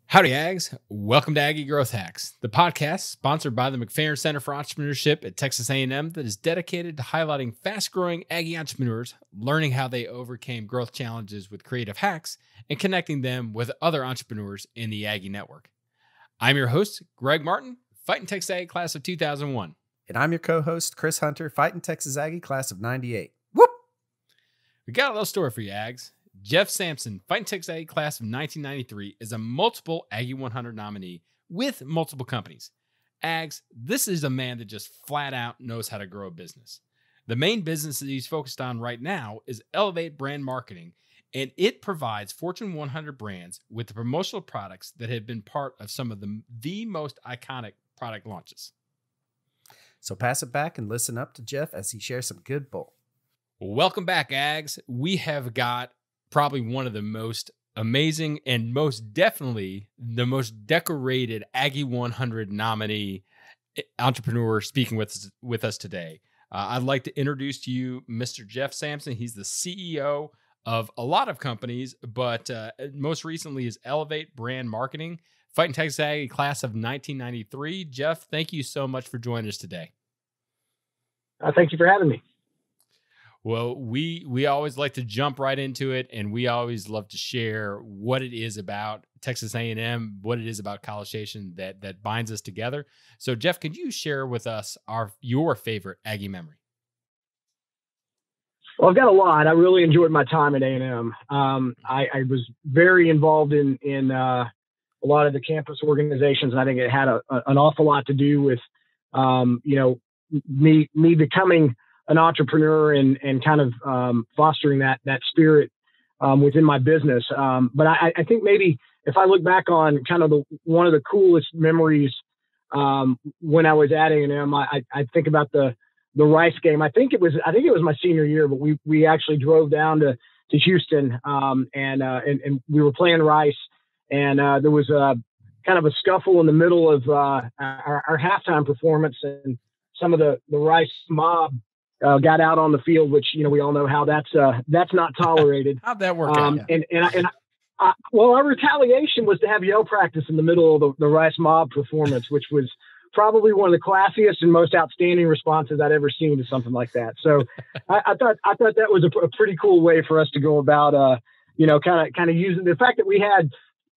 Howdy, Ags. Welcome to Aggie Growth Hacks, the podcast sponsored by the McFerrin Center for Entrepreneurship at Texas A&M that is dedicated to highlighting fast-growing Aggie entrepreneurs, learning how they overcame growth challenges with creative hacks, and connecting them with other entrepreneurs in the Aggie network. I'm your host, Greg Martin, Fighting Texas Aggie class of 2001. And I'm your co-host, Chris Hunter, Fighting Texas Aggie class of 98. Whoop! We got a little story for you, Ags. Jeff Sampson, Fighting Texas Aggie class of 1993, is a multiple Aggie 100 nominee with multiple companies. Ags, this is a man that just flat out knows how to grow a business. The main business that he's focused on right now is Elevate Brand Marketing, and it provides Fortune 100 brands with the promotional products that have been part of some of the most iconic product launches. So pass it back and listen up to Jeff as he shares some good bull. Welcome back, Ags. We have got probably one of the most amazing and most definitely the most decorated Aggie 100 nominee entrepreneur speaking with us today. I'd like to introduce to you Mr. Jeff Sampson. He's the CEO of a lot of companies, but most recently is Elevate Brand Marketing, Fighting Texas Aggie class of 1993. Jeff, thank you so much for joining us today. Thank you for having me. Well, we always like to jump right into it, and we always love to share what it is about Texas A&M, what it is about College Station that binds us together. So, Jeff, could you share with us your favorite Aggie memory? Well, I've got a lot. I really enjoyed my time at A&M. I was very involved in a lot of the campus organizations, and I think it had an awful lot to do with me becoming an entrepreneur and kind of fostering that spirit within my business. But I think maybe if I look back on kind of one of the coolest memories when I was at A&M, I think about the Rice game. I think it was my senior year, but we actually drove down to Houston and we were playing Rice, and there was a kind of a scuffle in the middle of our halftime performance, and some of the Rice mob got out on the field, which, we all know how that's not tolerated. How'd that work out? Well, our retaliation was to have yell practice in the middle of the Rice mob performance, which was probably one of the classiest and most outstanding responses I'd ever seen to something like that. So I thought that was a pretty cool way for us to go about, kind of using the fact that we had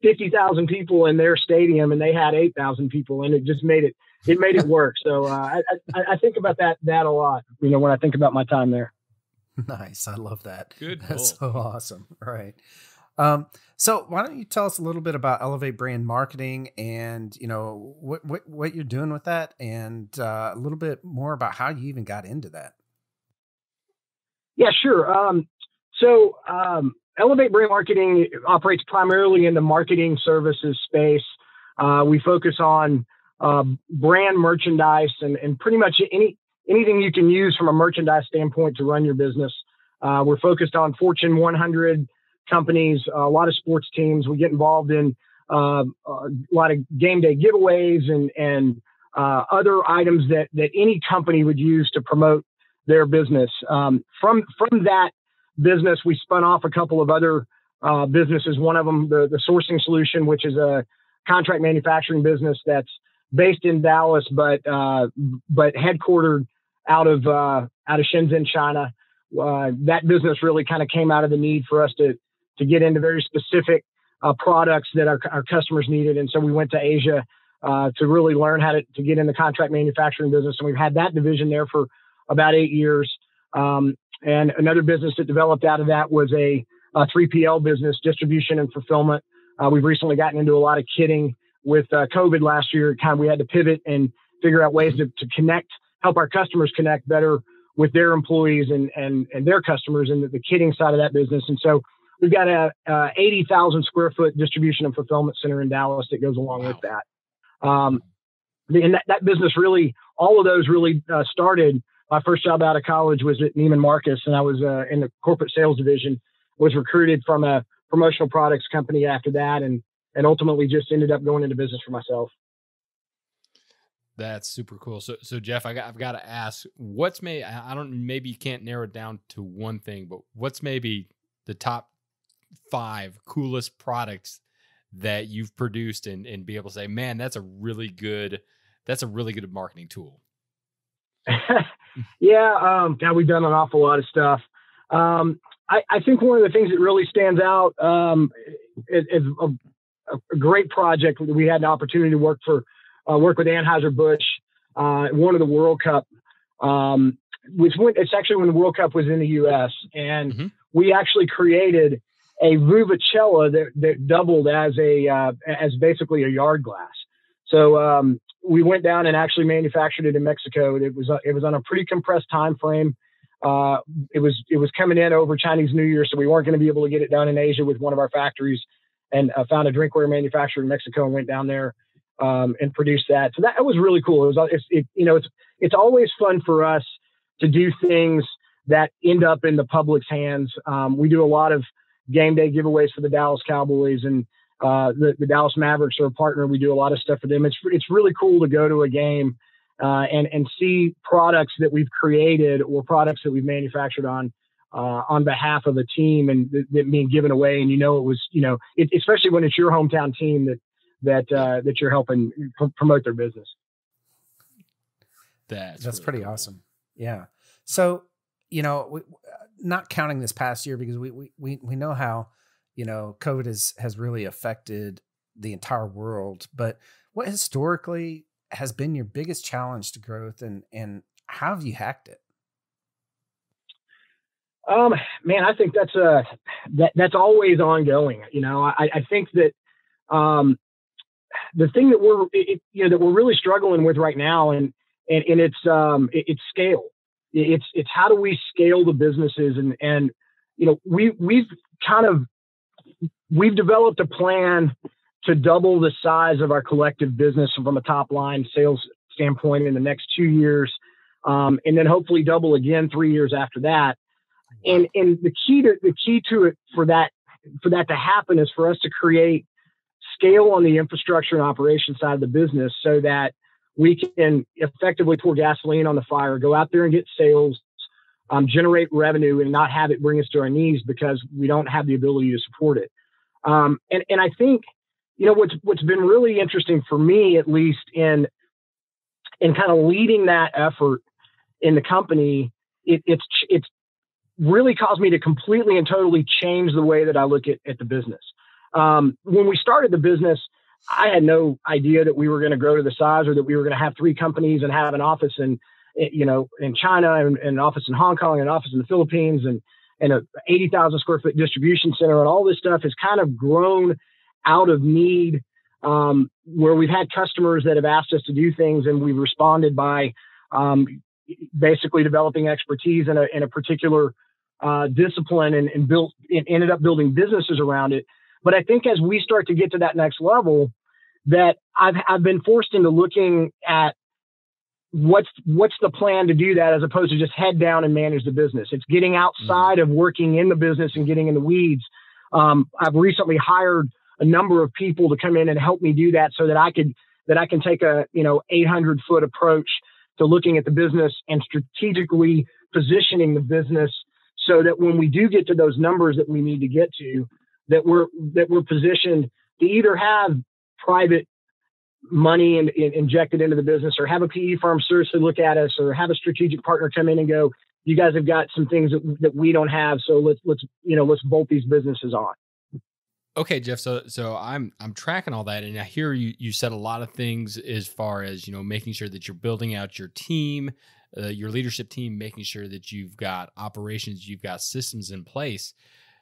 50,000 people in their stadium and they had 8,000 people, and it just made it work. So I think about that a lot, when I think about my time there. Nice. I love that. Good. That's so awesome. Right. So why don't you tell us a little bit about Elevate Brand Marketing and, what you're doing with that, and a little bit more about how you even got into that. Yeah, sure. So Elevate Brand Marketing operates primarily in the marketing services space. We focus on brand merchandise and pretty much anything you can use from a merchandise standpoint to run your business. We're focused on Fortune 100 companies, a lot of sports teams. We get involved in a lot of game day giveaways and other items that any company would use to promote their business. From that business, we spun off a couple of other businesses. One of them, the Sourcing Solution, which is a contract manufacturing business that's based in Dallas, but headquartered out of Shenzhen, China. That business really kind of came out of the need for us to get into very specific products that our customers needed, and so we went to Asia to really learn how to get in the contract manufacturing business. And we've had that division there for about 8 years. And another business that developed out of that was a 3PL business, distribution and fulfillment. We've recently gotten into a lot of kitting. With COVID last year, we had to pivot and figure out ways to help our customers connect better with their employees and their customers in the kitting side of that business. And so we've got a 80,000 square foot distribution and fulfillment center in Dallas that goes along with that. And that business really, all of those really started. My first job out of college was at Neiman Marcus, and I was in the corporate sales division. Was recruited from a promotional products company after that, and ultimately just ended up going into business for myself. That's super cool. So Jeff, I've got to ask, maybe you can't narrow it down to one thing, but what's maybe the top 5 coolest products that you've produced and be able to say, man, that's a really good marketing tool? Yeah. God, we've done an awful lot of stuff. I think one of the things that really stands out is a great project. We had an opportunity to work with Anheuser-Busch, one of the World Cup, it's actually when the World Cup was in the U.S. And we actually created a Vuvacella that doubled as basically a yard glass. So we went down and actually manufactured it in Mexico. It was on a pretty compressed time frame. It was coming in over Chinese New Year, so we weren't going to be able to get it done in Asia with one of our factories, and found a drinkware manufacturer in Mexico and went down there and produced that. So that was really cool. It's always fun for us to do things that end up in the public's hands. We do a lot of game day giveaways for the Dallas Cowboys, and the Dallas Mavericks are a partner. We do a lot of stuff for them. It's really cool to go to a game and see products that we've created or products that we've manufactured on behalf of a team and that being given away. And it was, especially when it's your hometown team that you're helping promote their business. That's really pretty cool. awesome. Yeah. So, not counting this past year, because we know how, COVID has really affected the entire world, but what historically has been your biggest challenge to growth, and how have you hacked it? Man, I think that's always ongoing. I think that the thing that we're really struggling with right now, and it's scale. It's how do we scale the businesses, and we've developed a plan to double the size of our collective business from a top line sales standpoint in the next 2 years, and then hopefully double again 3 years after that. And the key to it for that to happen is for us to create scale on the infrastructure and operation side of the business, so that we can effectively pour gasoline on the fire, go out there and get sales, generate revenue, and not have it bring us to our knees because we don't have the ability to support it. And I think, what's been really interesting for me, at least in kind of leading that effort in the company, it's really caused me to completely and totally change the way that I look at the business. When we started the business, I had no idea that we were going to grow to the size, or that we were going to have 3 companies and have an office in China, and an office in Hong Kong, and an office in the Philippines, and a 80,000 square foot distribution center. And all this stuff has kind of grown out of need, where we've had customers that have asked us to do things, and we've responded by basically developing expertise in a particular discipline, and ended up building businesses around it. But I think as we start to get to that next level, that I've been forced into looking at what's the plan to do that, as opposed to just head down and manage the business. It's getting outside of working in the business and getting in the weeds. I've recently hired a number of people to come in and help me do that, so that I can take a 800-foot approach to looking at the business and strategically positioning the business, so that when we do get to those numbers that we need to get to, that we're positioned to either have private money and injected into the business, or have a PE firm seriously look at us, or have a strategic partner come in and go, you guys have got some things that we don't have, so let's bolt these businesses on. Okay, Jeff. So I'm tracking all that, and I hear you said a lot of things as far as making sure that you're building out your team, your leadership team, making sure that you've got operations, you've got systems in place.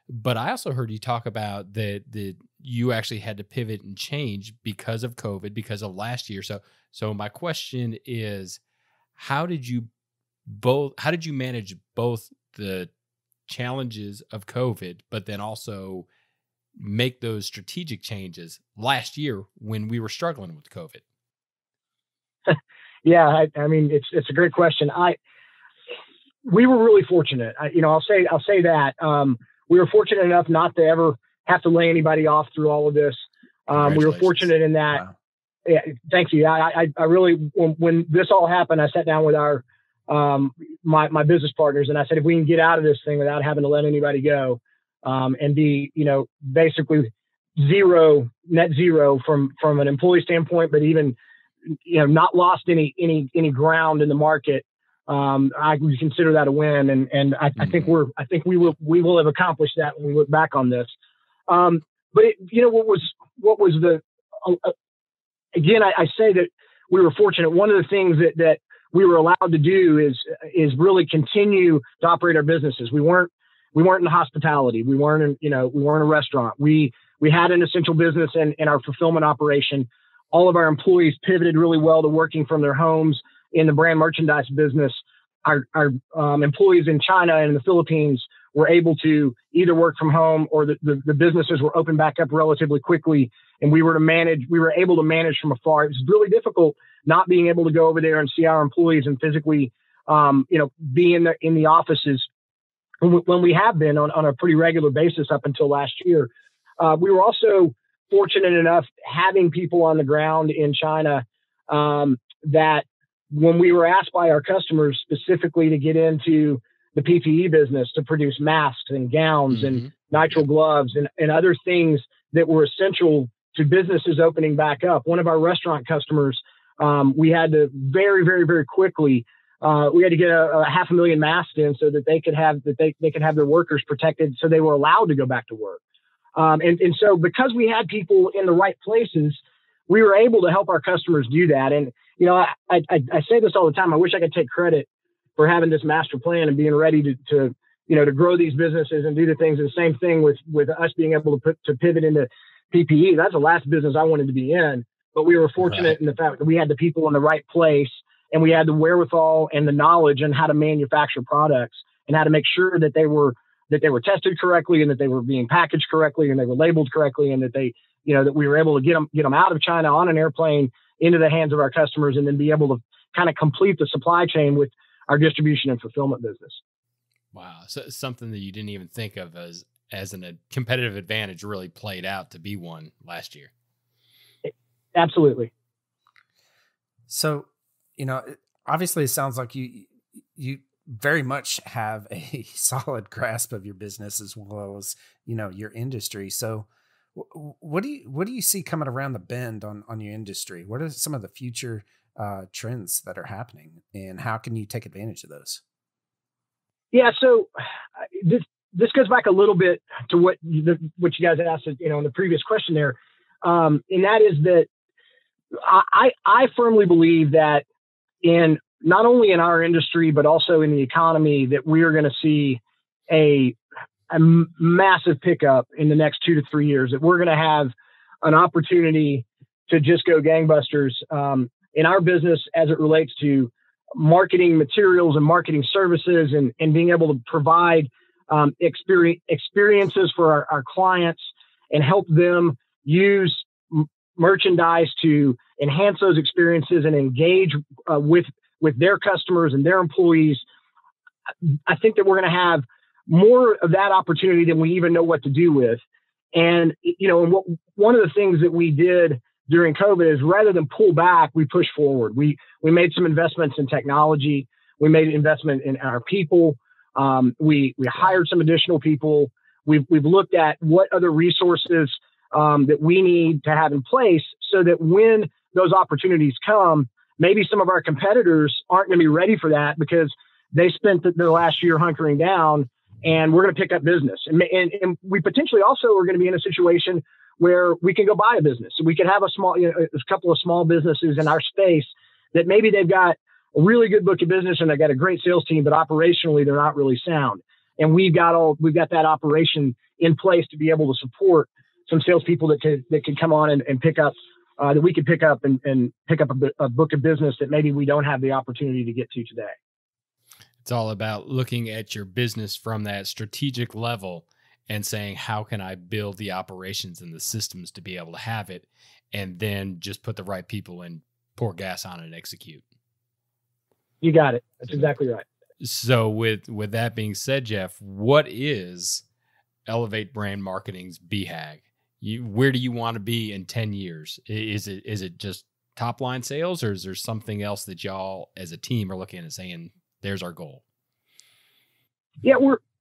But I also heard you talk about that you actually had to pivot and change because of COVID, because of last year. So my question is, how did you manage both the challenges of COVID, but then also make those strategic changes last year when we were struggling with COVID? Yeah, I mean, it's a great question. We were really fortunate. I'll say that. We were fortunate enough not to ever have to lay anybody off through all of this. We were fortunate in that. Wow. Yeah, thank you. I really, when this all happened, I sat down with our my business partners, and I said, if we can get out of this thing without having to let anybody go, and be basically net zero from an employee standpoint, but even, not lost any ground in the market. I would consider that a win. And I think we will have accomplished that when we look back on this. But what was the, again, I say that we were fortunate. One of the things that we were allowed to do is really continue to operate our businesses. We weren't in hospitality. We weren't a restaurant. We had an essential business in our fulfillment operation. All of our employees pivoted really well to working from their homes in the brand merchandise business. Our employees in China and in the Philippines were able to either work from home, or the businesses were opened back up relatively quickly. And we were able to manage from afar. It was really difficult not being able to go over there and see our employees and physically, be in the offices when we have been on a pretty regular basis up until last year. We were also fortunate enough having people on the ground in China, that when we were asked by our customers specifically to get into the PPE business to produce masks and gowns and nitrile gloves and other things that were essential to businesses opening back up. One of our restaurant customers, we had to very, very, very quickly, we had to get a 500,000 masks in so that they could have their workers protected, so they were allowed to go back to work. And so because we had people in the right places, we were able to help our customers do that. And, I say this all the time. I wish I could take credit for having this master plan and being ready to grow these businesses and do the things. And the same thing with us being able to pivot into PPE. That's the last business I wanted to be in, but we were fortunate in the fact that we had the people in the right place, and we had the wherewithal and the knowledge on how to manufacture products and how to make sure that they were tested correctly, and that they were being packaged correctly, and they were labeled correctly, and that that we were able to get them out of China on an airplane into the hands of our customers, and then be able to kind of complete the supply chain with our distribution and fulfillment business. Wow. So something that you didn't even think of as a competitive advantage really played out to be one last year. Absolutely. So, obviously it sounds like you very much have a solid grasp of your business as well as, your industry. So what do you see coming around the bend on your industry? What are some of the future trends that are happening, and how can you take advantage of those? Yeah. So this goes back a little bit to what you guys asked, in the previous question there. And that is that I firmly believe that in not only in our industry, but also in the economy, that we are going to see a massive pickup in the next 2 to 3 years, that we're going to have an opportunity to just go gangbusters in our business as it relates to marketing materials and marketing services, and being able to provide experiences for our clients and help them use merchandise to enhance those experiences and engage with their customers and their employees. I think that we're going to have more of that opportunity than we even know what to do with. And, one of the things that we did during COVID is, rather than pull back, we push forward. We made some investments in technology. We made an investment in our people. We hired some additional people. We've looked at what other resources that we need to have in place, so that when those opportunities come, maybe some of our competitors aren't going to be ready for that because they spent the last year hunkering down, and we're going to pick up business. And we potentially also are going to be in a situation where we can go buy a business. So we could have a couple of small businesses in our space that maybe they've got a really good book of business and they've got a great sales team, but operationally they're not really sound. And we've got that operation in place to be able to support some salespeople that can come on and pick up, that we could pick up and pick up a book of business that maybe we don't have the opportunity to get to today. It's all about looking at your business from that strategic level and saying, how can I build the operations and the systems to be able to have it, and then just put the right people and pour gas on it and execute. You got it. That's exactly right. So with that being said, Jeff, what is Elevate Brand Marketing's BHAG? Where do you want to be in 10 years? Is it just top line sales, or is there something else that y'all as a team are looking at and saying, there's our goal? Yeah,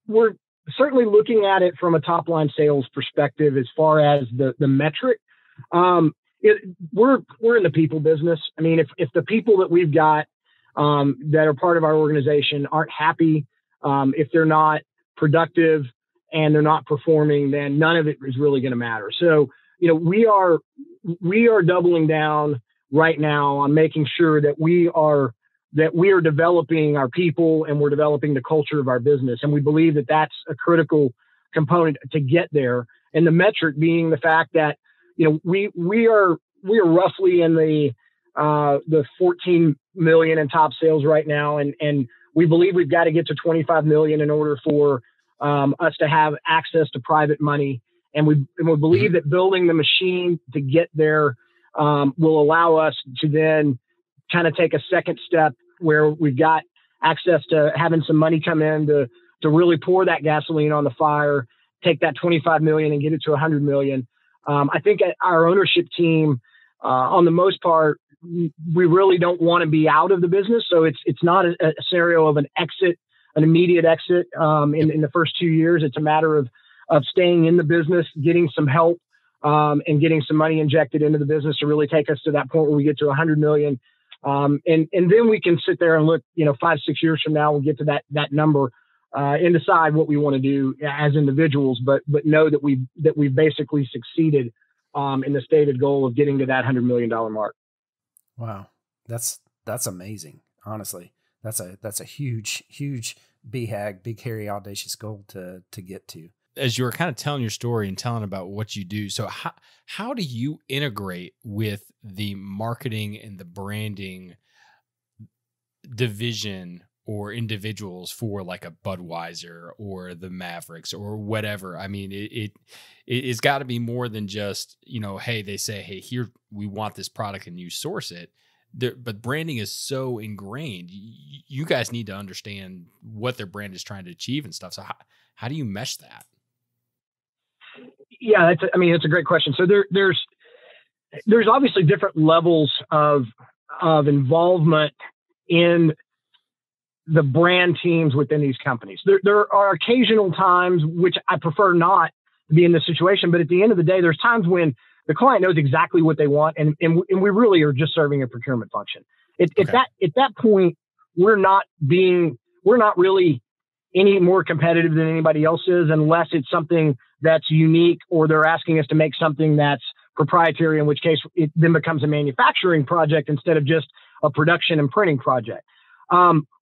we're certainly looking at it from a top line sales perspective, as far as the metric, we're in the people business. I mean, if the people that we've got that are part of our organization aren't happy, if they're not productive and they're not performing, then none of it is really going to matter. So, we are doubling down right now on making sure that we are developing our people and we're developing the culture of our business. And we believe that that's a critical component to get there. And the metric being the fact that, we are roughly in the 14 million in top sales right now. And we believe we've got to get to 25 million in order for us to have access to private money. And we believe that building the machine to get there will allow us to then kind of take a second step where we've got access to having some money come in to really pour that gasoline on the fire, take that 25 million and get it to 100 million. I think our ownership team, on the most part, we really don't want to be out of the business. So it's not a scenario of an immediate exit in the first 2 years. It's a matter of staying in the business, getting some help, and getting some money injected into the business to really take us to that point where we get to 100 million. And then we can sit there and look, 5-6 years from now, we'll get to that number and decide what we want to do as individuals, but know that we've basically succeeded in the stated goal of getting to that $100 million mark. Wow. That's amazing. Honestly, that's a huge BHAG, big, hairy, audacious goal to get to. As you were kind of telling your story and telling about what you do, so how do you integrate with the marketing and the branding division or individuals for like a Budweiser or the Mavericks or whatever? I mean, it's got to be more than just, hey, they say, hey, here, we want this product and you source it. But branding is so ingrained. You guys need to understand what their brand is trying to achieve and stuff. So how do you mesh that? Yeah, it's a great question. So there's obviously different levels of involvement in the brand teams within these companies. There are occasional times, which I prefer not to be in this situation, but at the end of the day, there's times when the client knows exactly what they want, and we really are just serving a procurement function. At that point, we're not really any more competitive than anybody else is, unless it's something that's unique or they're asking us to make something that's proprietary, in which case it then becomes a manufacturing project instead of just a production and printing project.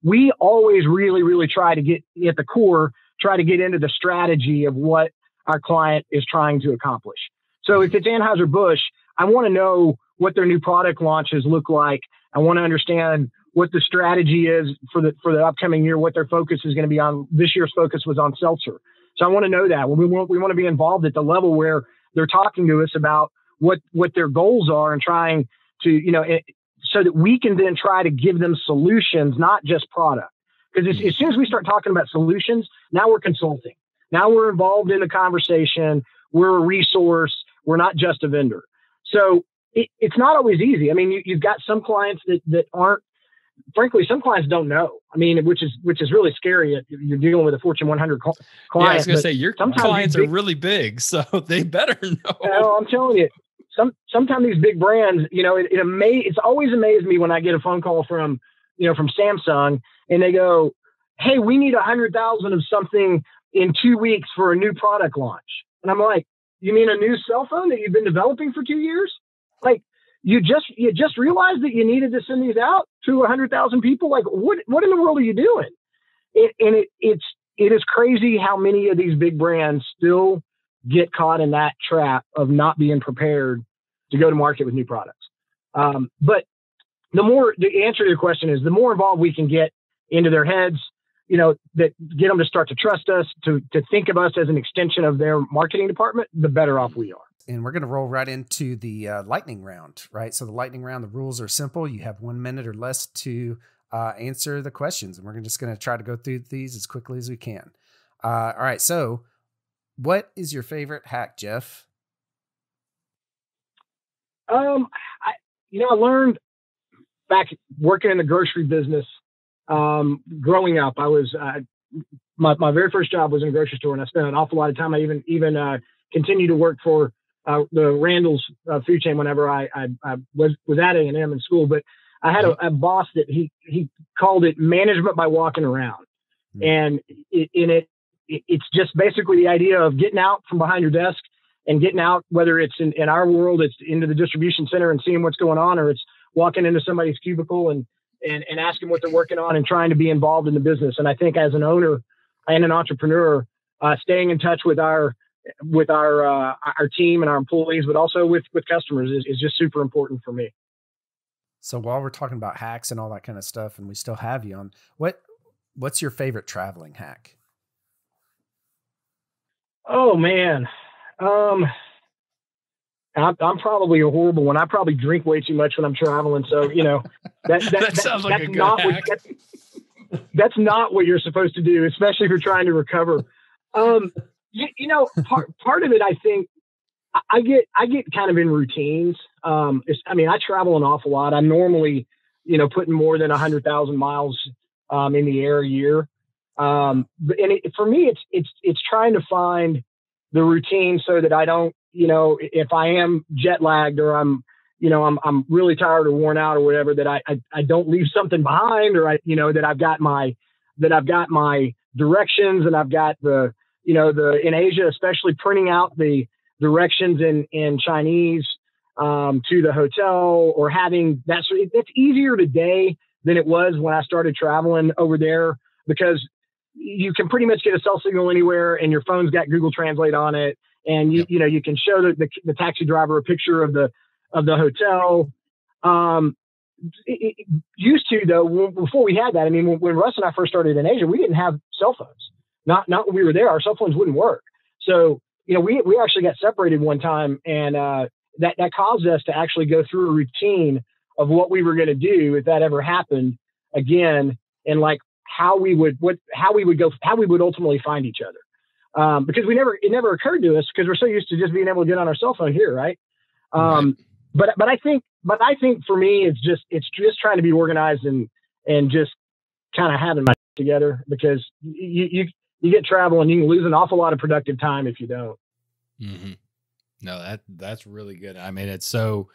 We always really, really try to get at the core, try to get into the strategy of what our client is trying to accomplish. So if it's Anheuser-Busch, I want to know what their new product launches look like. I want to understand what the strategy is for the upcoming year, what their focus is going to be on. This year's focus was on seltzer. So I want to know that. We want to be involved at the level where they're talking to us about what their goals are and trying to, so that we can then try to give them solutions, not just product. Because as soon as we start talking about solutions, now we're consulting. Now we're involved in the conversation. We're a resource. We're not just a vendor. So it's not always easy. I mean, you've got some clients that aren't, frankly, some clients don't know. I mean, which is really scary. You're dealing with a Fortune 100 client. Yeah, I was going to say, your clients are really big, so they better know. No, I'm telling you, sometimes these big brands, it's always amazed me when I get a phone call from Samsung and they go, hey, we need 100,000 of something in 2 weeks for a new product launch. And I'm like, you mean a new cell phone that you've been developing for 2 years? Like, you just realized that you needed to send these out to 100,000 people? Like, what in the world are you doing? It is crazy how many of these big brands still get caught in that trap of not being prepared to go to market with new products. But the answer to your question is, the more involved we can get into their heads, that get them to start to trust us, to think of us as an extension of their marketing department, the better off we are. And we're going to roll right into the lightning round, right? So the lightning round, the rules are simple. You have 1 minute or less to answer the questions. And we're just going to try to go through these as quickly as we can. All right. So what is your favorite hack, Jeff? I learned back working in the grocery business, growing up, I was, my very first job was in a grocery store, and I spent an awful lot of time. I even continued to work for the Randall's food chain whenever I was at A&M in school. But I had a boss that he called it management by walking around. And it's just basically the idea of getting out from behind your desk and getting out, whether it's in our world, it's into the distribution center and seeing what's going on, or it's walking into somebody's cubicle and asking what they're working on and trying to be involved in the business. And I think as an owner and an entrepreneur, staying in touch with our team and our employees, but also with customers is just super important for me. So while we're talking about hacks and all that kind of stuff, and we still have you on, what's your favorite traveling hack? Oh man. I'm probably a horrible one. I probably drink way too much when I'm traveling. So, that sounds like a good hack. That's not what you're supposed to do, especially if you're trying to recover. Part of it, I think I get kind of in routines. I travel an awful lot. I'm normally, putting more than 100,000 miles in the air a year. For me, it's trying to find the routine so that I don't, if I am jet lagged or I'm really tired or worn out or whatever, that I don't leave something behind, or that I've got my directions, and I've got in Asia, especially printing out the directions in Chinese to the hotel, or having that's easier today than it was when I started traveling over there, because you can pretty much get a cell signal anywhere, and your phone's got Google Translate on it. And you can show the taxi driver a picture of the hotel. It used to, though, before we had that. I mean, when Russ and I first started in Asia, we didn't have cell phones. Not when we were there. Our cell phones wouldn't work. So we actually got separated one time, and that caused us to actually go through a routine of what we were going to do if that ever happened again, and like how we would ultimately find each other. Because it never occurred to us, because we're so used to just being able to get on our cell phone here. Right. Right. But I think for me, it's just trying to be organized and just kind of having my together, because you get travel and you can lose an awful lot of productive time if you don't. Mm-hmm. No, that's really good. I mean, it's so,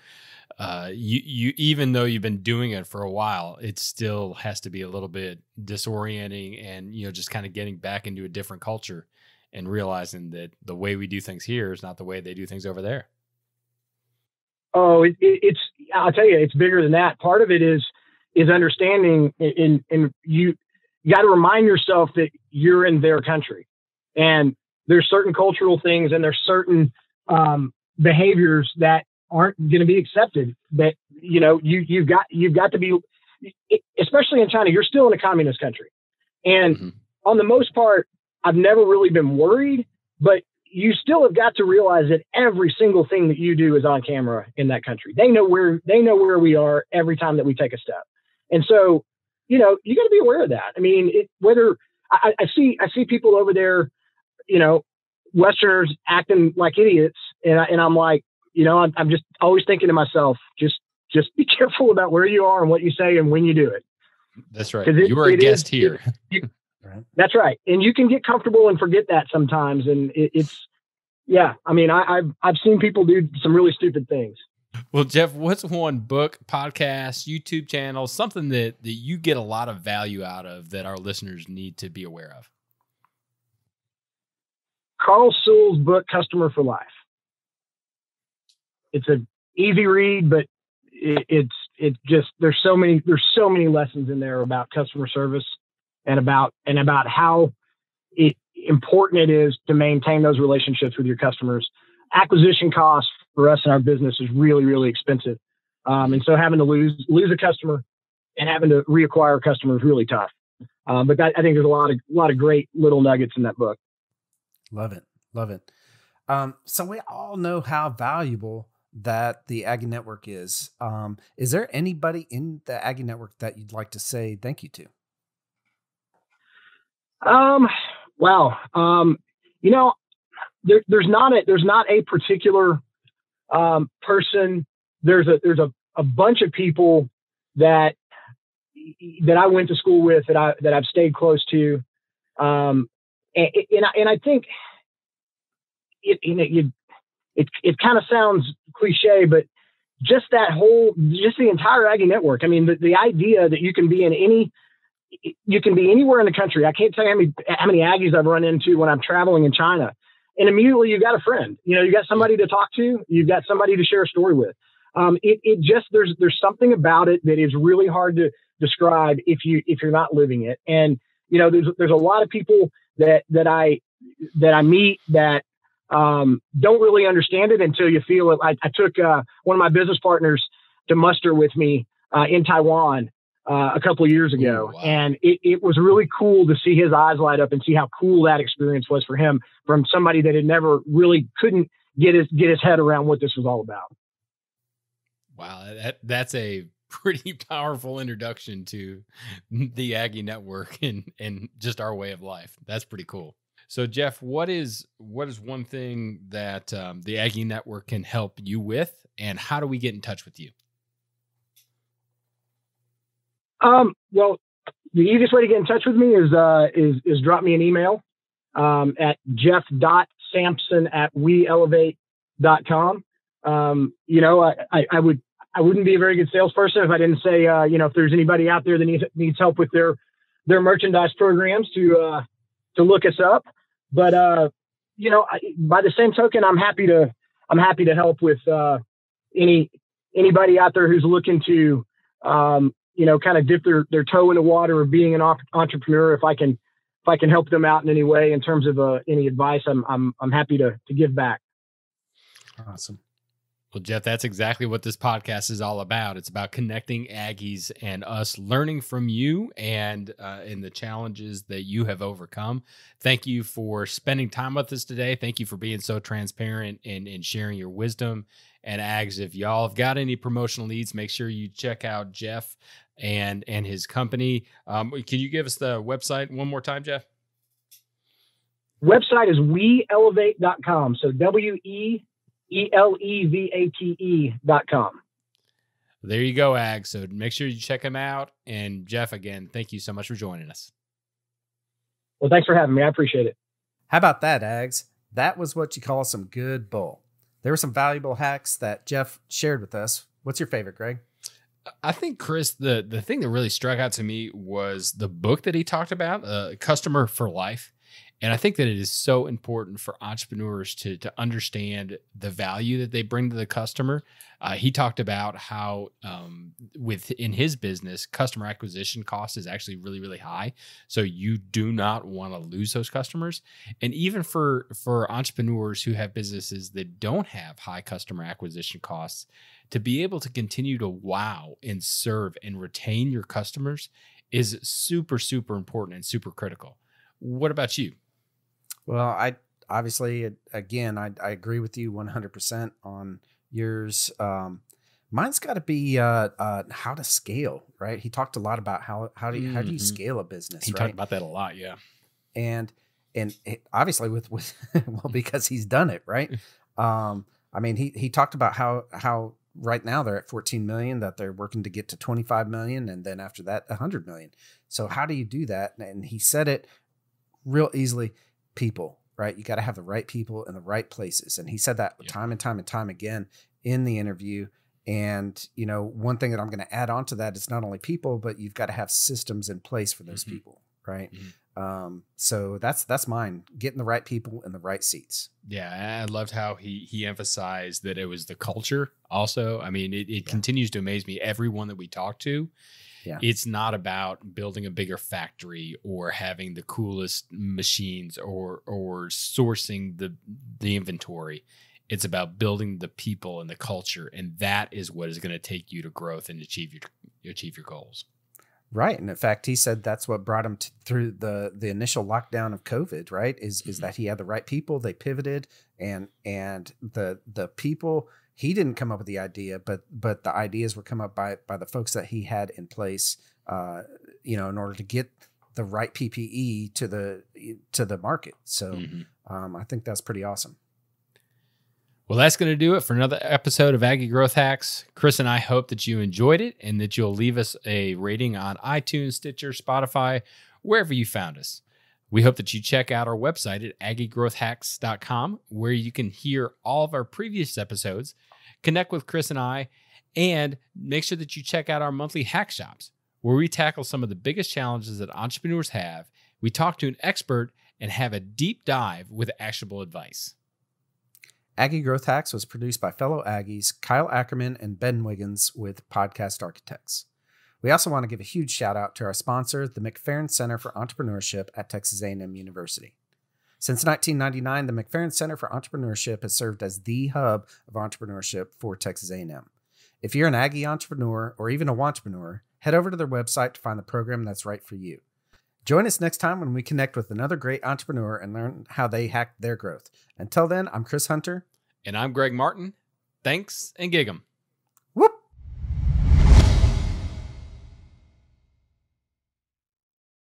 you even though you've been doing it for a while, it still has to be a little bit disorienting, and, just kind of getting back into a different culture and realizing that the way we do things here is not the way they do things over there. Oh, it's I'll tell you, it's bigger than that. Part of it is understanding, and you got to remind yourself that you're in their country, and there's certain cultural things, and there's certain behaviors that aren't going to be accepted. That you've got to be, especially in China. You're still in a communist country, and on the most part, I've never really been worried, but you still have got to realize that every single thing that you do is on camera in that country. They know where we are every time that we take a step. And so, you got to be aware of that. I mean, I see people over there, Westerners acting like idiots. And I'm like, I'm just always thinking to myself, just be careful about where you are and what you say and when you do it. That's right. You are a guest here. That's right. And you can get comfortable and forget that sometimes. And I mean, I've seen people do some really stupid things. Well, Jeff, what's one book, podcast, YouTube channel, something that you get a lot of value out of that our listeners need to be aware of? Carl Sewell's book, Customer for Life. It's an easy read, but it's just, there's so many lessons in there about customer service, and about how important it is to maintain those relationships with your customers. Acquisition costs for us in our business is really, really expensive. And so having to lose a customer and having to reacquire a customer is really tough. But I think there's a lot of great little nuggets in that book. Love it. Love it. So we all know how valuable that the Aggie Network is. Is there anybody in the Aggie Network that you'd like to say thank you to? There's not a particular person. There's a bunch of people that I went to school with, that I've stayed close to. and I think it kind of sounds cliche, but just the entire Aggie network. I mean, the idea that you can be anywhere in the country. I can't tell you how many Aggies I've run into when I'm traveling in China, and immediately you've got a friend. You got somebody to talk to. You've got somebody to share a story with. There's something about it that is really hard to describe if you're not living it. And there's a lot of people that I meet that don't really understand it until you feel it. I took one of my business partners to muster with me in Taiwan a couple of years ago. Wow. And it was really cool to see his eyes light up and see how cool that experience was for him, from somebody that had never really couldn't get his head around what this was all about. Wow. That's a pretty powerful introduction to the Aggie network and just our way of life. That's pretty cool. So Jeff, what is one thing that the Aggie network can help you with, and how do we get in touch with you? Well, the easiest way to get in touch with me is drop me an email at jeff.sampson@weelevate.com. I wouldn't be a very good salesperson if I didn't say, if there's anybody out there that needs help with their merchandise programs to look us up. But, by the same token, I'm happy to help with anybody out there who's looking to, kind of dip their toe in the water of being an entrepreneur. If I can help them out in any way in terms of any advice, I'm happy to give back. Awesome. Well, Jeff, that's exactly what this podcast is all about. It's about connecting Aggies and us learning from you and in the challenges that you have overcome. Thank you for spending time with us today. Thank you for being so transparent and sharing your wisdom. And Ags, if y'all have got any promotional needs, make sure you check out Jeff and his company. Can you give us the website one more time, Jeff? Website is weelevate.com. So WEELEVATE.com. There you go, Ag. So make sure you check him out. And Jeff, again, thank you so much for joining us. Well, thanks for having me. I appreciate it. How about that, Ags? That was what you call some good bull. There were some valuable hacks that Jeff shared with us. What's your favorite, Greg? I think, Chris, the thing that really struck out to me was the book that he talked about, Customer for Life. And I think that it is so important for entrepreneurs to understand the value that they bring to the customer. He talked about how in his business, customer acquisition cost is actually really, really high. So you do not want to lose those customers. And even for entrepreneurs who have businesses that don't have high customer acquisition costs, to be able to continue to wow and serve and retain your customers is super, super important and super critical. What about you? Well, I obviously, again, I agree with you 100% on yours. Mine's got to be how to scale, right? He talked a lot about how do you scale a business. He talked about that a lot, yeah. And obviously with well, because he's done it, right? I mean, he talked about how right now they're at 14 million, that they're working to get to 25 million, and then after that 100 million. So how do you do that? And he said it real easily. People, right? You got to have the right people in the right places. And he said that time and time and time again in the interview. And, one thing that I'm going to add on to that is not only people, but you've got to have systems in place for those people. Right. So that's mine, getting the right people in the right seats. Yeah. I loved how he emphasized that it was the culture also. I mean, it continues to amaze me. Everyone that we talk to, it's not about building a bigger factory or having the coolest machines or sourcing the inventory. It's about building the people and the culture. And that is what is going to take you to growth and achieve your goals. Right. And in fact, he said that's what brought him through the initial lockdown of COVID, right? Is that he had the right people, they pivoted, and the people, he didn't come up with the idea, but the ideas were come up by the folks that he had in place, in order to get the right PPE to the market. So I think that's pretty awesome. Well, that's going to do it for another episode of Aggie Growth Hacks. Chris and I hope that you enjoyed it and that you'll leave us a rating on iTunes, Stitcher, Spotify, wherever you found us. We hope that you check out our website at aggiegrowthhacks.com, where you can hear all of our previous episodes, connect with Chris and I, and make sure that you check out our monthly hack shops, where we tackle some of the biggest challenges that entrepreneurs have. We talk to an expert and have a deep dive with actionable advice. Aggie Growth Hacks was produced by fellow Aggies Kyle Ackerman and Ben Wiggins with Podcast Architects. We also want to give a huge shout out to our sponsor, the McFerrin Center for Entrepreneurship at Texas A&M University. Since 1999, the McFerrin Center for Entrepreneurship has served as the hub of entrepreneurship for Texas A&M. If you're an Aggie entrepreneur or even a wantrepreneur, head over to their website to find the program that's right for you. Join us next time when we connect with another great entrepreneur and learn how they hacked their growth. Until then, I'm Chris Hunter. And I'm Greg Martin. Thanks and gig 'em.